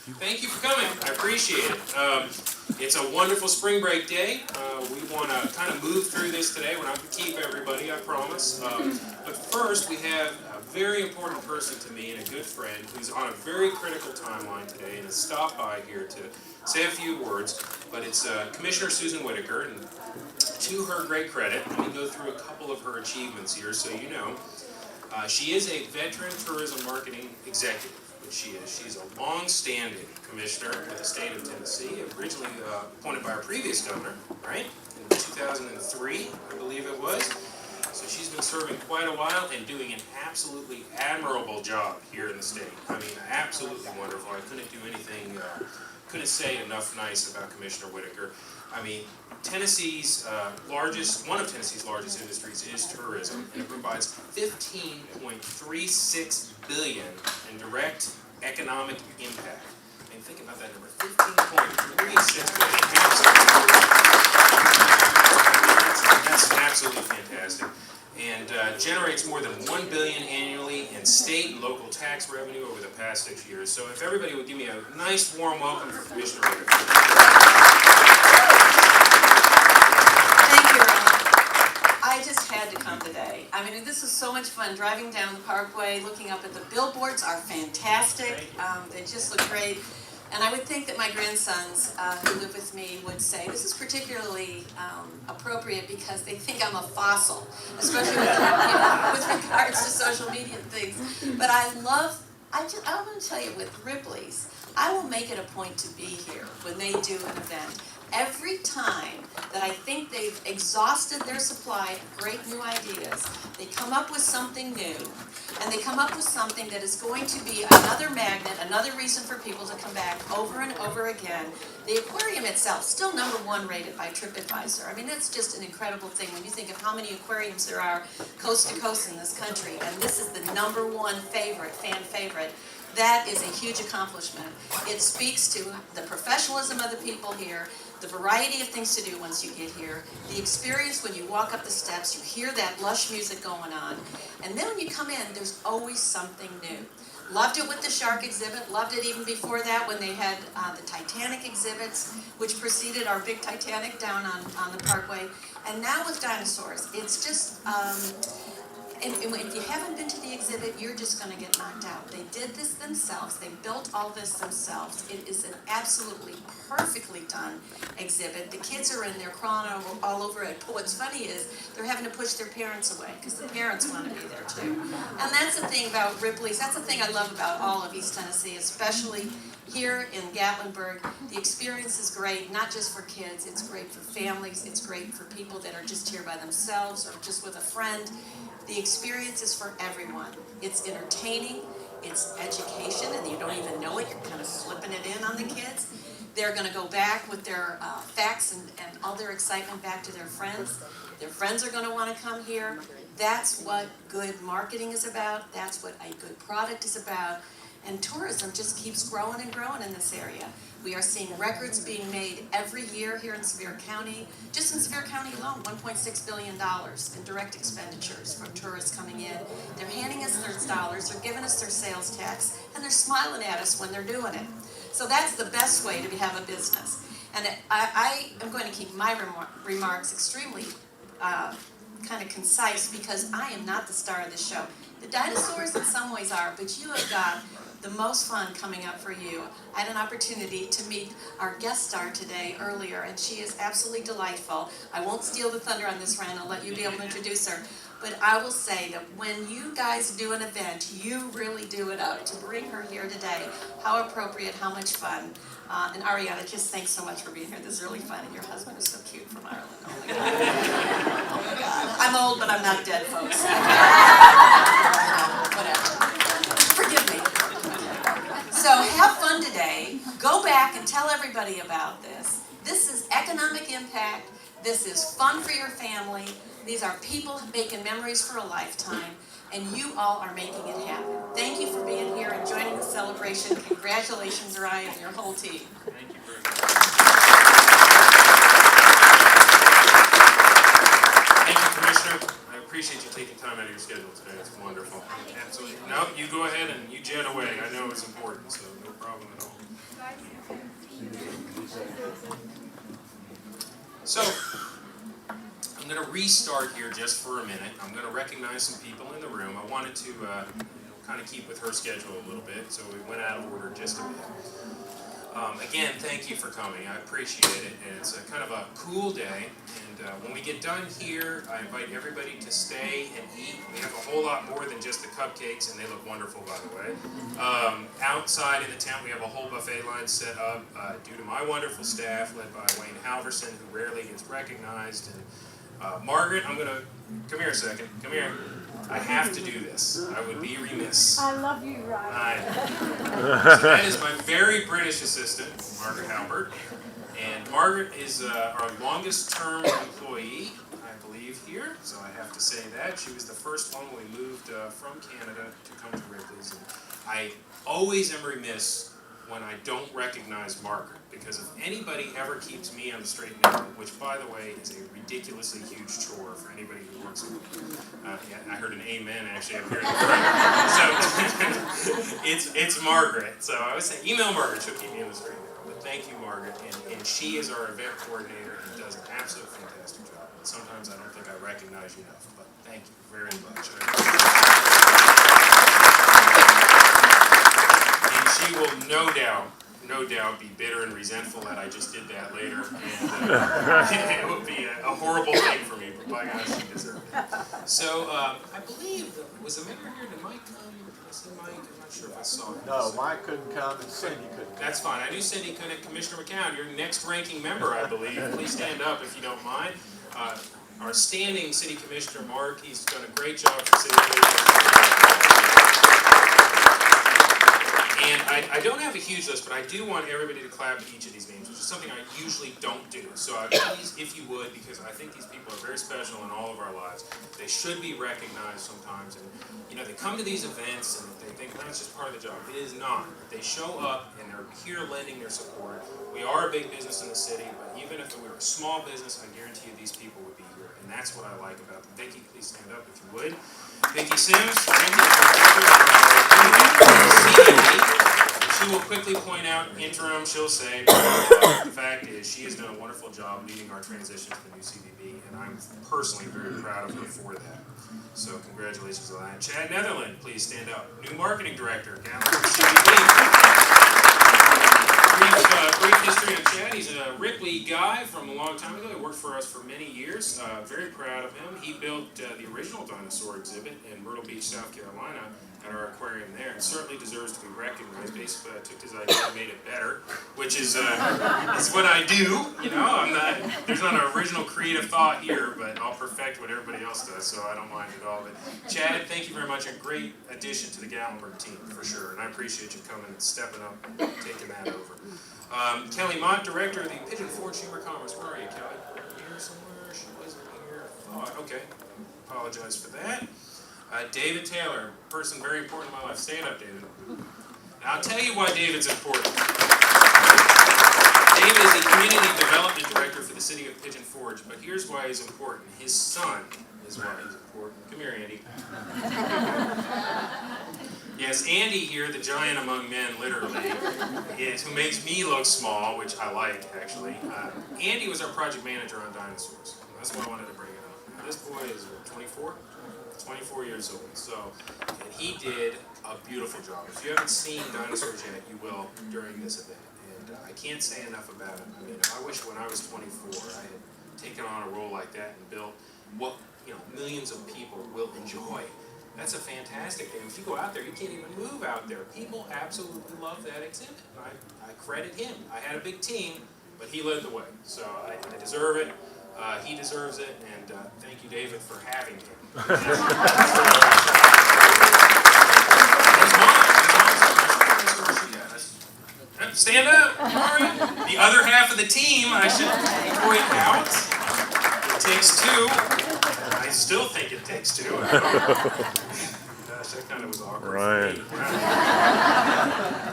Thank you for coming. I appreciate it. It's a wonderful spring break day. We want to kind of move through this today. We're not going to keep everybody, I promise. But first, we have a very important person to me and a good friend who's on a very critical timeline today and has stopped by here to say a few words. But it's Commissioner Susan Whitaker, and to her great credit, let me go through a couple of her achievements here so you know. She is a veteran tourism marketing executive. She is. She's a long-standing commissioner with the state of Tennessee, originally appointed by our previous governor, right, in 2003, I believe it was. So she's been serving quite a while and doing an absolutely admirable job here in the state. I mean, absolutely wonderful. I couldn't do anything, couldn't say enough nice about Commissioner Whitaker. I mean, Tennessee's one of Tennessee's largest industries is tourism, and it provides $15.36 billion in direct economic impact. And think about that number, $15.36 billion. That's absolutely fantastic. And generates more than $1 billion annually in state and local tax revenue over the past 6 years. So if everybody would give me a nice warm welcome for Commissioner Whitaker. I just had to come today. I mean, this is so much fun driving down the Parkway, looking up at the billboards are fantastic. They just look great. And I would think that my grandsons who live with me would say this is particularly appropriate because they think I'm a fossil, especially with regards to social media and things. But I want to tell you, with Ripley's, I will make it a point to be here when they do an event. Every time that I think they've exhausted their supply of great new ideas, they come up with something new, and they come up with something that is going to be another magnet, another reason for people to come back over and over again. The aquarium itself, still #1 rated by TripAdvisor. I mean, that's just an incredible thing when you think of how many aquariums there are coast to coast in this country, and this is the #1 fan favorite. That is a huge accomplishment. It speaks to the professionalism of the people here, the variety of things to do once you get here, the experience when you walk up the steps, you hear that lush music going on, and then when you come in, there's always something new. Loved it with the shark exhibit, loved it even before that when they had the Titanic exhibits, which preceded our big Titanic down on the Parkway, and now with dinosaurs. It's just, and if you haven't been to the exhibit, you're just going to get knocked out. They did this themselves. They built all this themselves. It is an absolutely perfectly done exhibit. The kids are in there crawling all over it. But what's funny is they're having to push their parents away because the parents want to be there too. And that's the thing about Ripley's. That's the thing I love about all of East Tennessee, especially here in Gatlinburg. The experience is great, not just for kids. It's great for families. It's great for people that are just here by themselves or just with a friend. The experience is for everyone. It's entertaining, it's education, and you don't even know it. You're kind of slipping it in on the kids. They're going to go back with their facts and all their excitement back to their friends. Their friends are going to want to come here. That's what good marketing is about. That's what a good product is about. And tourism just keeps growing and growing in this area. We are seeing records being made every year here in Sevier County. Just in Sevier County alone, $1.6 billion in direct expenditures from tourists coming in. They're handing us their dollars, they're giving us their sales tax, and they're smiling at us when they're doing it. So that's the best way to have a business. And I am going to keep my remarks extremely kind of concise because I am not the star of this show. The dinosaurs in some ways are, but you have got the most fun coming up for you. I had an opportunity to meet our guest star today earlier, and she is absolutely delightful. I won't steal the thunder on this, Ryan. I'll let you be able to introduce her. But I will say that when you guys do an event, you really do it up. To bring her here today, how appropriate, how much fun. And Ariana, just thanks so much for being here. This is really fun, and your husband is so cute from Ireland. Oh my God. Oh my God. I'm old, but I'm not dead, folks. Whatever. Forgive me. So have fun today. Go back and tell everybody about this. This is economic impact. This is fun for your family. These are people making memories for a lifetime. And you all are making it happen. Thank you for being here and joining the celebration. Congratulations, Ryan, and your whole team. Thank you very much. Thank you, Commissioner. I appreciate you taking time out of your schedule today. It's wonderful. Absolutely. No, you go ahead and you jet away. I know it's important, so no problem at all. So, I'm going to restart here just for a minute. I'm going to recognize some people in the room. I wanted to kind of keep with her schedule a little bit, so we went out of order just a bit. Again, thank you for coming. I appreciate it. And it's a kind of a cool day. And when we get done here, I invite everybody to stay and eat. We have a whole lot more than just the cupcakes, and they look wonderful, by the way. Outside in the tent, we have a whole buffet line set up due to my wonderful staff, led by Wayne Halverson, who rarely gets recognized. And Margaret, I'm going to come here a second. Come here. I have to do this. I would be remiss. I love you, Ryan. So that is my very British assistant, Margaret Halbert. And Margaret is our longest term employee, I believe, here. So I have to say that. She was the first one when we moved from Canada to come to Ripley's. And I always am remiss when I don't recognize Margaret, because if anybody ever keeps me on the straight and narrow, which, by the way, is a ridiculously huge chore for anybody who works with me. Yeah, I heard an amen actually up here in the front. So it's Margaret. So I would say email Margaret, she'll keep me on the straight and narrow. But thank you, Margaret. And she is our event coordinator and does an absolute fantastic job. And sometimes I don't think I recognize you enough, but thank you very much. And she will no doubt be bitter and resentful that I just did that later. And it would be a horrible thing for me, but by gosh, she deserved it. So I believe, was the mayor here? Did Mike come? Did I see Mike? I'm not sure if I saw him. No, Mike couldn't come and Cindy couldn't come. That's fine. I knew Cindy couldn't. Commissioner McCown, your next ranking member, I believe. Please stand up if you don't mind. Our standing city commissioner, Mark, he's done a great job for city commissioner. And I don't have a huge list, but I do want everybody to clap at each of these names, which is something I usually don't do. So please, if you would, because I think these people are very special in all of our lives, they should be recognized sometimes. And, you know, they come to these events and they think, well, it's just part of the job. It is not. They show up and they're here lending their support. We are a big business in the city, but even if we were a small business, I guarantee you these people would be here. And that's what I like about them. Vicki, please stand up if you would. Vicki Sims, thank you for she will quickly point out, interim, she'll say, the fact is, she has done a wonderful job leading our transition to the new CVB, and I'm personally very proud of her for that. So congratulations on that. Chad Netherland, please stand up. New marketing director, CVB. Brief history on Chad. He's a Ripley guy from a long time ago. He worked for us for many years. Very proud of him. He built the original dinosaur exhibit in Myrtle Beach, South Carolina, at our aquarium there, and certainly deserves to be recognized. Basically, I took his idea and made it better, which is what I do. You know, there's not an original creative thought here, but I'll perfect what everybody else does, so I don't mind at all. But Chad, thank you very much. A great addition to the Gatlinburg team, for sure, and I appreciate you coming and stepping up and taking that over. Kelly Mott, director of the Pigeon Forge Chamber of Commerce. Where are you, Kelly? Here somewhere? She wasn't here. Oh, okay. Apologize for that. David Taylor, person very important in my life. Stand up, David. Now, I'll tell you why David's important. David is the Community Development Director for the City of Pigeon Forge, but here's why he's important. His son is why he's important. Come here, Andy. Yes, Andy here, the giant among men, literally, is who makes me look small, which I like, actually. Andy was our project manager on Dinosaurs. That's why I wanted to bring it up. Now, this boy is 24? 24 years old. So, and he did a beautiful job. If you haven't seen Dinosaurs yet, you will during this event. And I can't say enough about it. I mean, I wish when I was 24, I had taken on a role like that and built what, you know, millions of people will enjoy. That's a fantastic thing. If you go out there, you can't even move out there. People absolutely love that exhibit. I credit him. I had a big team, but he led the way. So I deserve it. He deserves it, and thank you, David, for having him. Stand up. All right. The other half of the team, I should point out, it takes two. I still think it takes two. Gosh, that kind of was awkward. Right.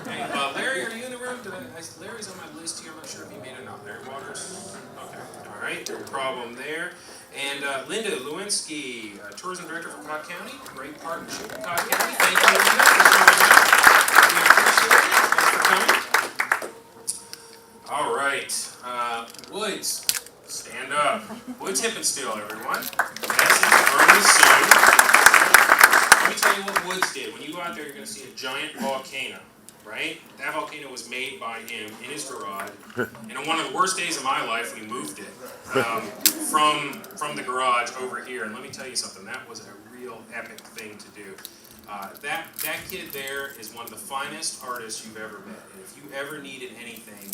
Hey, Larry, are you in the room? Larry's on my list here. I'm not sure if he made it or not. Larry Waters. Okay. All right. No problem there. And Linda Lewinsky, Tourism Director for Cobb County. Great partnership with Cobb County. Thank you, Linda, for showing up. We appreciate it. Thanks for coming. All right. Woods. Stand up. Woods Hip and Steel, everyone. That's in early soon. Let me tell you what Woods did. When you go out there, you're going to see a giant volcano, right? That volcano was made by him in his garage. And on one of the worst days of my life, we moved it from the garage over here. And let me tell you something. That was a real epic thing to do. That kid there is one of the finest artists you've ever met. And if you ever needed anything,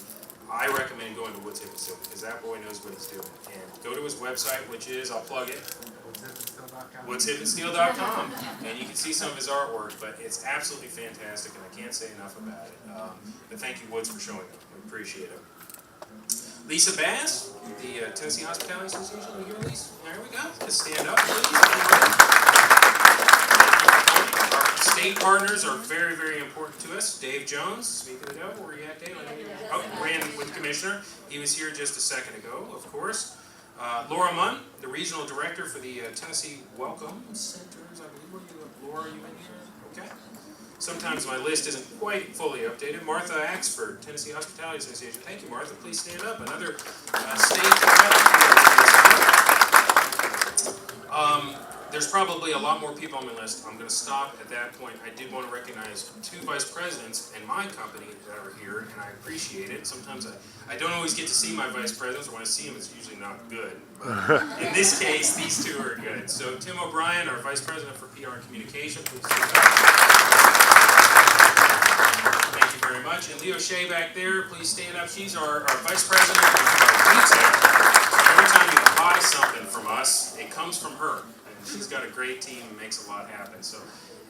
I recommend going to Woods Hip and Steel because that boy knows what he's doing. And go to his website, which is, I'll plug it, woodshipandsteel.com. And you can see some of his artwork, but it's absolutely fantastic, and I can't say enough about it. But thank you, Woods, for showing up. We appreciate it. Lisa Bass, the Tennessee Hospitality Association. Are you here, Lisa? There we go. Just stand up, please. Our state partners are very, very important to us. Dave Jones, speaking of the devil, where are you at, Dave? Oh, ran with the commissioner. He was here just a second ago, of course. Laura Munn, the regional director for the Tennessee Welcome Centers, I believe. Laura, are you in here? Okay. Sometimes my list isn't quite fully updated. Martha Axford, Tennessee Hospitality Association. Thank you, Martha. Please stand up. Another state. There's probably a lot more people on my list. I'm going to stop at that point. I did want to recognize 2 vice presidents in my company that are here, and I appreciate it. Sometimes I don't always get to see my vice presidents, or when I see them, it's usually not good. But in this case, these 2 are good. So Tim O'Brien, our vice president for PR and communication, please stand up. Thank you very much. And Leo Shea back there, please stand up. She's our vice president of retail. So every time you buy something from us, it comes from her. She's got a great team and makes a lot happen. So,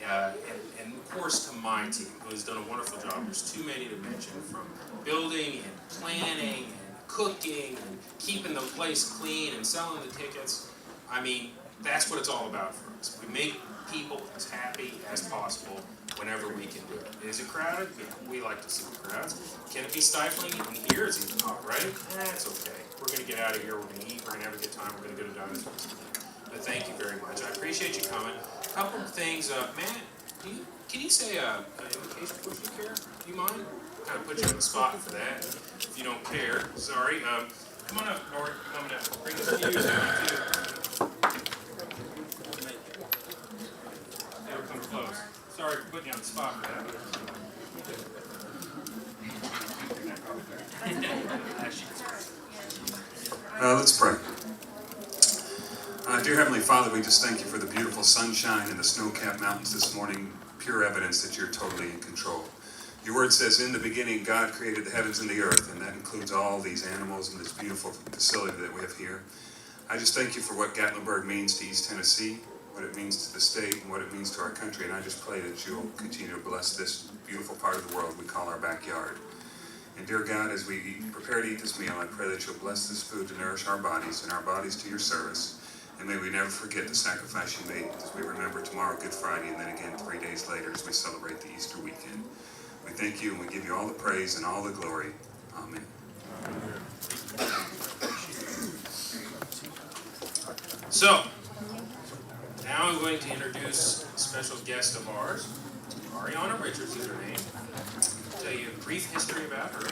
and of course to my team, who has done a wonderful job. There's too many to mention, from building and planning and cooking and keeping the place clean and selling the tickets. I mean, that's what it's all about for us. We make people as happy as possible whenever we can do it. Is it crowded? Yeah, we like to see the crowds. Can it be stifling? In here it's even hot, right? That's okay. We're going to get out of here. We're going to eat. We're going to have a good time. We're going to go to Dinosaurs. But thank you very much. I appreciate you coming. A couple of things. Matt, can you say invocation for you care? Do you mind? Kind of put you on the spot for that. If you don't care, sorry. Come on up, Nord. Coming up. Bring us news down too. Never come close. Sorry for putting you on the spot for that. Let's pray. Dear Heavenly Father, we just thank you for the beautiful sunshine and the snow-capped mountains this morning, pure evidence that you're totally in control. Your word says, in the beginning, God created the heavens and the earth, and that includes all these animals and this beautiful facility that we have here. I just thank you for what Gatlinburg means to East Tennessee, what it means to the state, and what it means to our country, and I just pray that you'll continue to bless this beautiful part of the world we call our backyard. And dear God, as we prepare to eat this meal, I pray that you'll bless this food to nourish our bodies and our bodies to your service. And may we never forget the sacrifice you made as we remember tomorrow, Good Friday, and then again 3 days later as we celebrate the Easter weekend. We thank you and we give you all the praise and all the glory. Amen. So, now I'm going to introduce a special guest of ours. Ariana Richards is her name. I'll tell you a brief history about her.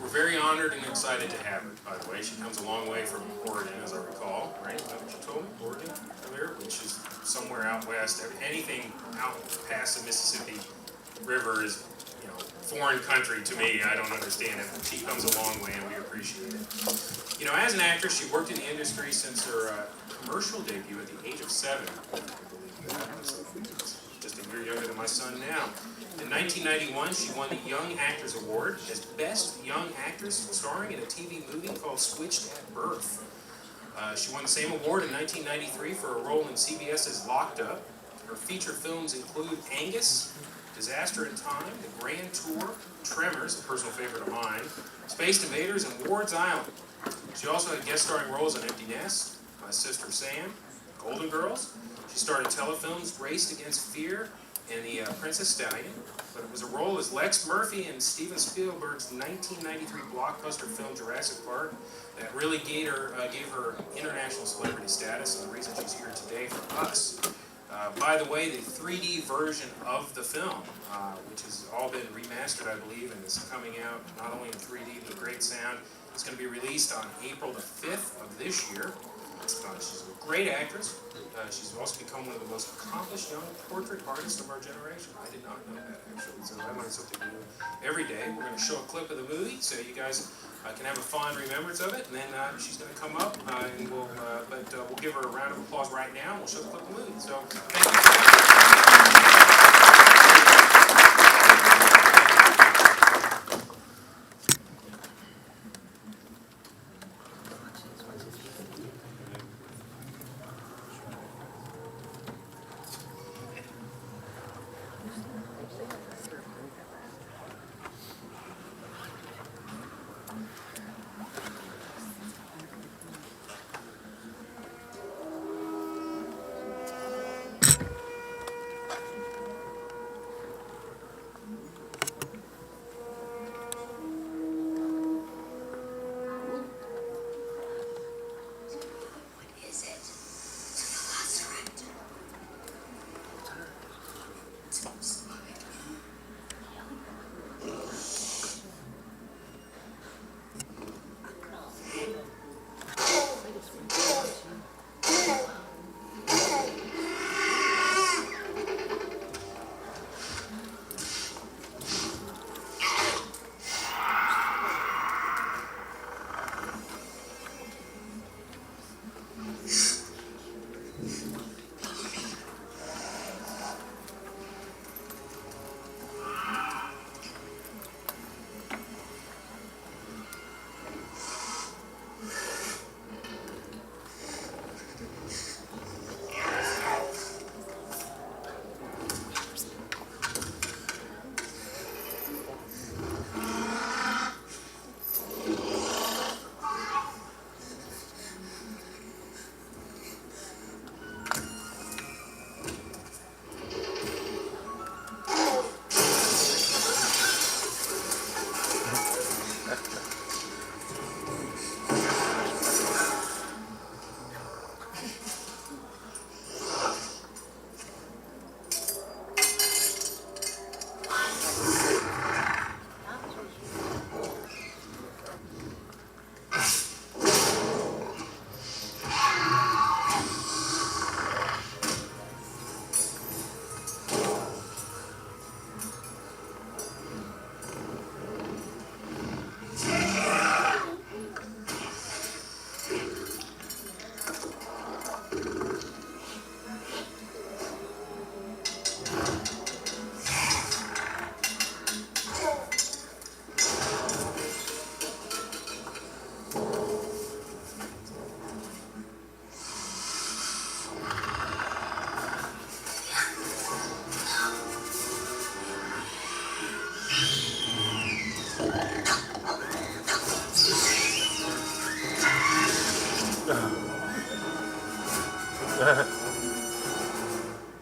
We're very honored and excited to have her, by the way. She comes a long way from Oregon, as I recall, right? Is that what you told me? Oregon, earlier, which is somewhere out west. Anything out past the Mississippi River is, foreign country to me. I don't understand it. She comes a long way, and we appreciate it. As an actress, she worked in the industry since her commercial debut at the age of 7. I believe that. So just a year younger than my son now. In 1991, she won the Young Actors Award as Best Young Actress, starring in a TV movie called Switched at Birth. She won the same award in 1993 for a role in CBS's Locked Up. Her feature films include Angus, Disaster in Time, The Grand Tour, Tremors, a personal favorite of mine, Space Invaders, and Ward's Island. She also had guest starring roles on Empty Nest, My Sister Sam, Golden Girls. She starred in telefilms Raced Against Fear and The Princess Stallion, but it was a role as Lex Murphy in Steven Spielberg's 1993 blockbuster film Jurassic Park that really gave her international celebrity status, and the reason she's here today for us. By the way, the 3D version of the film, which has all been remastered, I believe, and is coming out not only in 3D but great sound, is going to be released on April the 5th of this year. She's a great actress. She's also become one of the most accomplished young portrait artists of our generation. I did not know that, actually, so I learn something new every day. We're going to show a clip of the movie so you guys can have a fond remembrance of it, and then she's going to come up, and we'll give her a round of applause right now, and we'll show the clip of the movie. So, thank you.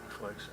Reflection.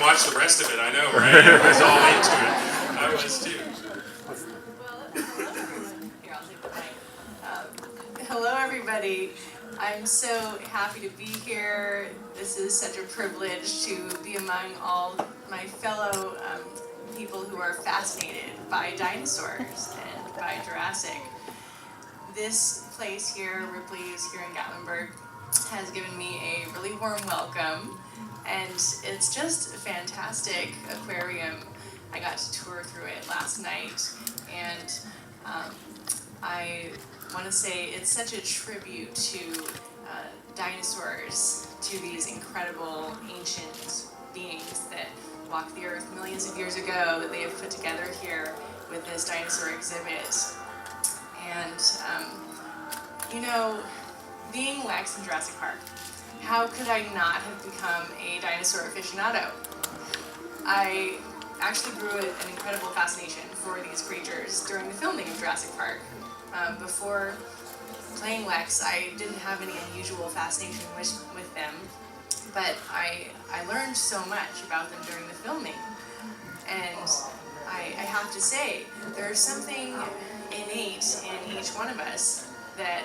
Watch the rest of it, I know, right? I was all into it. I was too. Here, I'll take the mic. Hello, everybody. I'm so happy to be here. This is such a privilege to be among all my fellow people who are fascinated by dinosaurs and by Jurassic. This place here, Ripley's here in Gatlinburg, has given me a really warm welcome. And it's just a fantastic aquarium. I got to tour through it last night, and I want to say it's such a tribute to dinosaurs, to these incredible ancient beings that walked the earth millions of years ago that they have put together here with this dinosaur exhibit. And, you know, being Lex in Jurassic Park, how could I not have become a dinosaur aficionado? I actually grew an incredible fascination for these creatures during the filming of Jurassic Park. Before playing Lex, I didn't have any unusual fascination with them, but I learned so much about them during the filming. And I have to say, there's something innate in each one of us that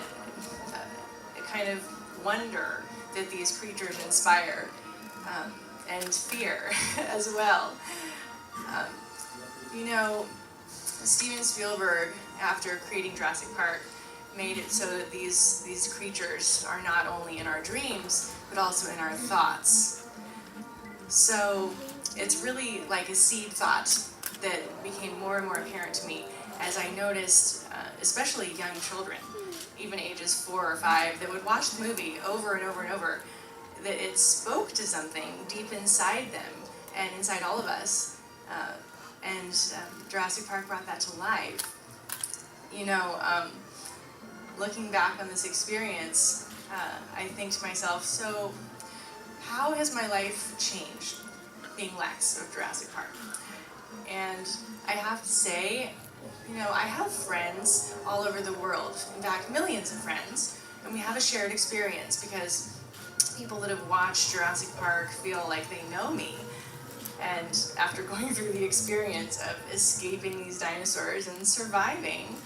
kind of wonder that these creatures inspire, and fear as well. You know, Steven Spielberg, after creating Jurassic Park, made it so that these creatures are not only in our dreams, but also in our thoughts. So it's really like a seed thought that became more and more apparent to me as I noticed, especially young children, even ages 4 or 5, that would watch the movie over and over and over, that it spoke to something deep inside them and inside all of us. Jurassic Park brought that to life. You know, looking back on this experience, I think to myself, so how has my life changed being Lex of Jurassic Park? And I have to say, you know, I have friends all over the world, in fact, millions of friends, and we have a shared experience because people that have watched Jurassic Park feel like they know me. And after going through the experience of escaping these dinosaurs and surviving,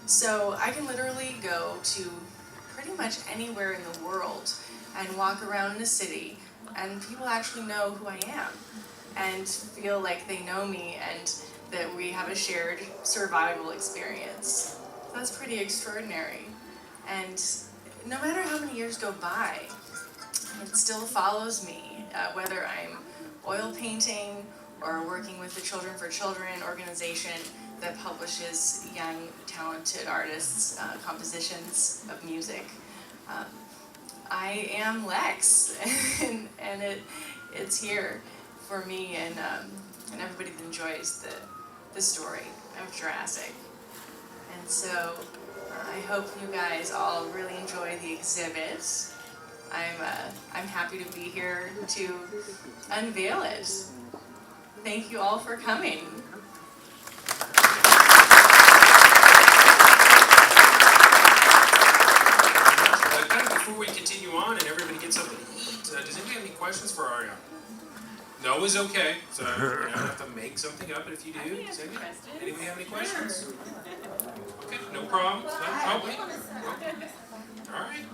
so I can literally go to pretty much anywhere in the world and walk around in a city, and people actually know who I am and feel like they know me and that we have a shared survival experience. That's pretty extraordinary. And no matter how many years go by, it still follows me, whether I'm oil painting or working with the Children for Children organization that publishes young, talented artists' compositions of music. I am Lex, and it's here for me and everybody that enjoys the story of Jurassic. And so I hope you guys all really enjoy the exhibit. I'm happy to be here to unveil it. Thank you all for coming. Kind of before we continue on and everybody gets something to eat, does anybody have any questions for Ariana? No is okay, so you don't have to make something up, but if you do, say it. Anybody have any questions? Okay, no problem. No, oh, wait. Oh. All right.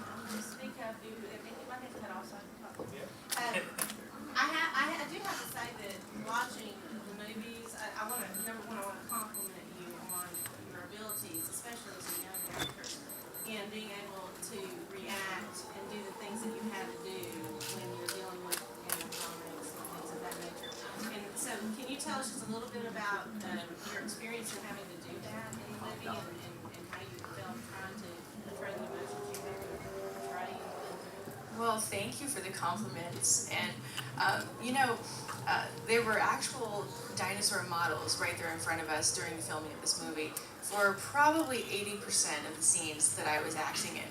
I do have to say that watching the movies, I want to, number one, I want to compliment you on your abilities, especially as a young actor, in being able to react and do the things that you have to do when you're dealing with animatronics and things of that nature. And so, can you tell us just a little bit about your experience in having to do that in the movie and how you felt trying to portray the emotions you had to portray? Well, thank you for the compliments. And, you know, there were actual dinosaur models right there in front of us during the filming of this movie for probably 80% of the scenes that I was acting in.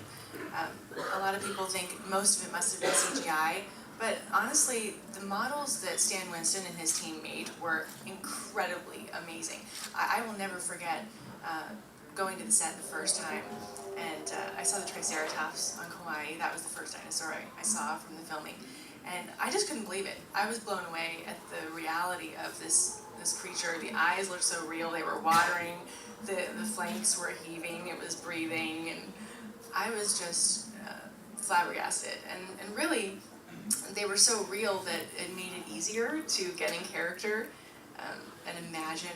A lot of people think most of it must have been CGI, but honestly, the models that Stan Winston and his team made were incredibly amazing. I will never forget going to the set the first time, and I saw the Triceratops on Kauai. That was the first dinosaur I saw from the filming, and I just couldn't believe it. I was blown away at the reality of this creature. The eyes looked so real. They were watering. The flanks were heaving. It was breathing, and I was just flabbergasted. And really, they were so real that it made it easier to get in character and imagine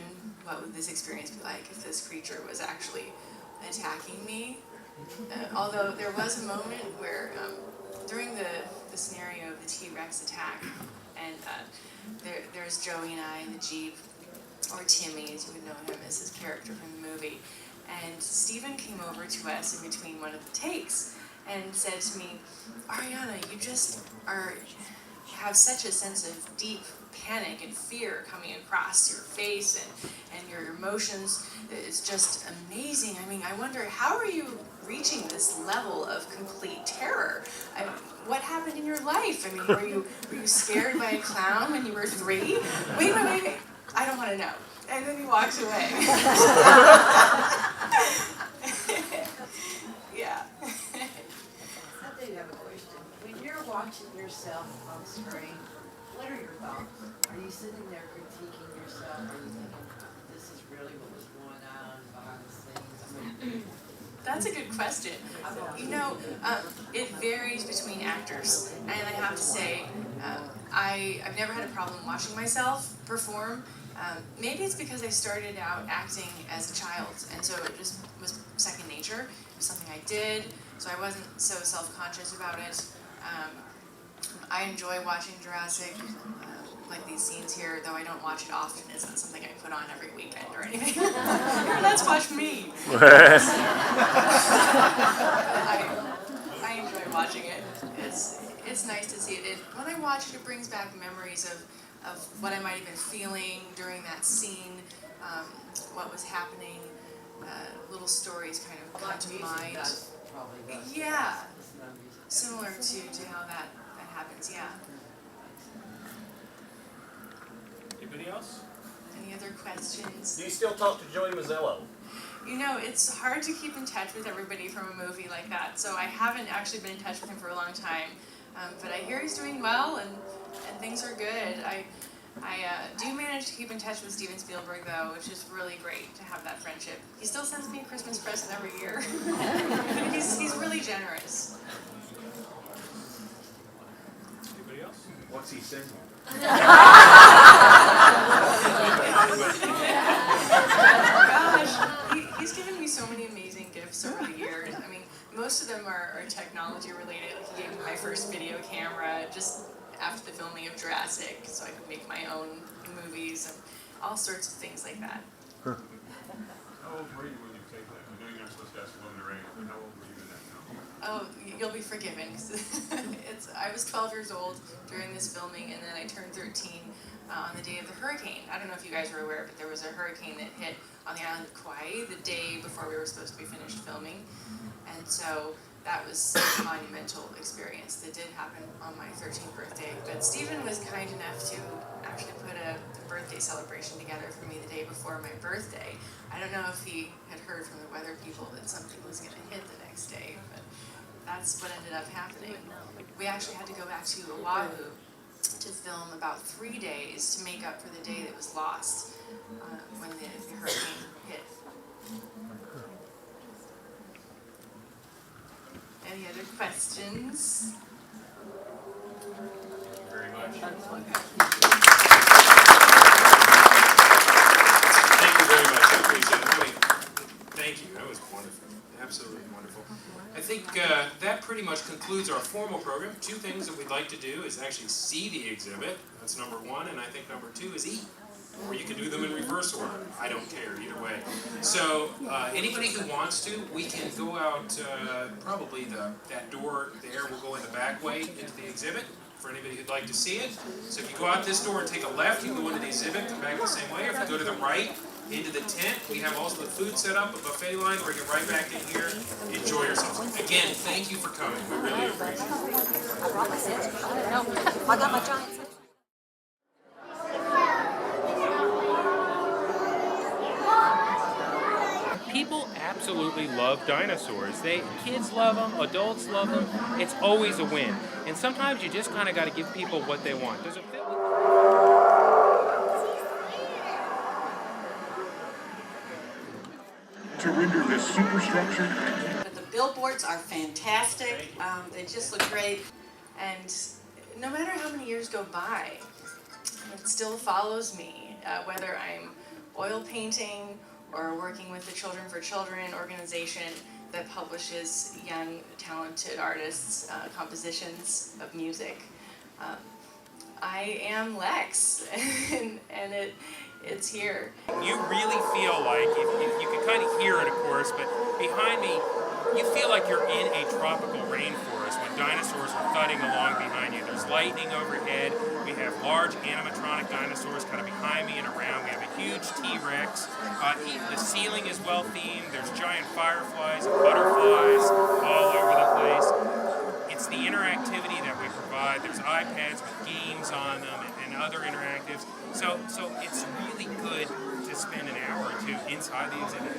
what would this experience be like if this creature was actually attacking me. Although there was a moment where during the scenario of the T-Rex attack, and there's Joey and I in the Jeep, or Timmy, as you would know him as his character from the movie, and Steven came over to us in between one of the takes and said to me, Ariana, you just are have such a sense of deep panic and fear coming across your face and your emotions. It's just amazing. I mean, I wonder, how are you reaching this level of complete terror? What happened in your life? I mean, were you scared by a clown when you were 3? Wait. I don't want to know. And then he walks away. Yeah. I do have a question. When you're watching yourself on screen, what are your thoughts? Are you sitting there critiquing yourself? Are you thinking, this is really what was going on behind the scenes? I mean, That's a good question. You know, it varies between actors, and I have to say, I've never had a problem watching myself perform. Maybe it's because I started out acting as a child, and so it just was second nature. It was something I did, so I wasn't so self-conscious about it. I enjoy watching Jurassic, like these scenes here, though I don't watch it often. It's not something I put on every weekend or anything. Here, let's watch me. I enjoy watching it. It's nice to see it. When I watch it, it brings back memories of what I might have been feeling during that scene, what was happening. Little stories kind of come to mind. Yeah, similar to how that happens. Yeah. Anybody else? Any other questions? Do you still talk to Joey Mazzello? You know, it's hard to keep in touch with everybody from a movie like that, so I haven't actually been in touch with him for a long time. But I hear he's doing well, and things are good. I do manage to keep in touch with Steven Spielberg, though, which is really great to have that friendship. He still sends me a Christmas present every year. He's really generous. Anybody else? What's he saying? Gosh, he's given me so many amazing gifts over the years. I mean, most of them are technology related. Like, he gave me my first video camera just after the filming of Jurassic, so I could make my own movies and all sorts of things like that. How old were you when you taped that? I know you're not supposed to ask a woman her age, but how old were you in that film? Oh, you'll be forgiven. I was 12 years old during this filming, and then I turned 13 on the day of the hurricane. I don't know if you guys were aware, but there was a hurricane that hit on the island of Kauai the day before we were supposed to be finished filming. And so that was a monumental experience that did happen on my 13th birthday. But Stephen was kind enough to actually put a birthday celebration together for me the day before my birthday. I don't know if he had heard from the weather people that something was going to hit the next day, but that's what ended up happening. We actually had to go back to Oahu to film about 3 days to make up for the day that was lost when the hurricane hit. Any other questions? Thank you very much. Thank you very much. I appreciate it. Really, thank you. That was wonderful. Absolutely wonderful. I think that pretty much concludes our formal program. 2 things that we'd like to do is actually see the exhibit. That's number 1, and I think number 2 is eat. Or you can do them in reverse order. I don't care, either way. So anybody who wants to, we can go out probably that door there. We'll go in the back way into the exhibit for anybody who'd like to see it. So if you go out this door and take a left, you can go into the exhibit, come back the same way. Or if you go to the right, into the tent, we have also the food set up, a buffet line, bring it right back in here. Enjoy yourselves. Again, thank you for coming. We really appreciate it. I brought my sandwich. I don't know. I got my giant sandwich. People absolutely love dinosaurs. Kids love them, adults love them. It's always a win. And sometimes you just kind of got to give people what they want. Does it fit? To render the superstructure. But the billboards are fantastic. They just look great. And no matter how many years go by, it still follows me, whether I'm oil painting or working with the Children for Children organization that publishes young, talented artists' compositions of music. I am Lex, and it's here. You really feel like, if you can kind of hear it, of course, but behind me, you feel like you're in a tropical rainforest when dinosaurs are thudding along behind you. There's lightning overhead. We have large animatronic dinosaurs kind of behind me and around. We have a huge T-Rex. The ceiling is well themed. There's giant fireflies and butterflies all over the place. It's the interactivity that we provide. There's iPads with games on them and other interactives. So it's really good to spend an hour or two inside the exhibit.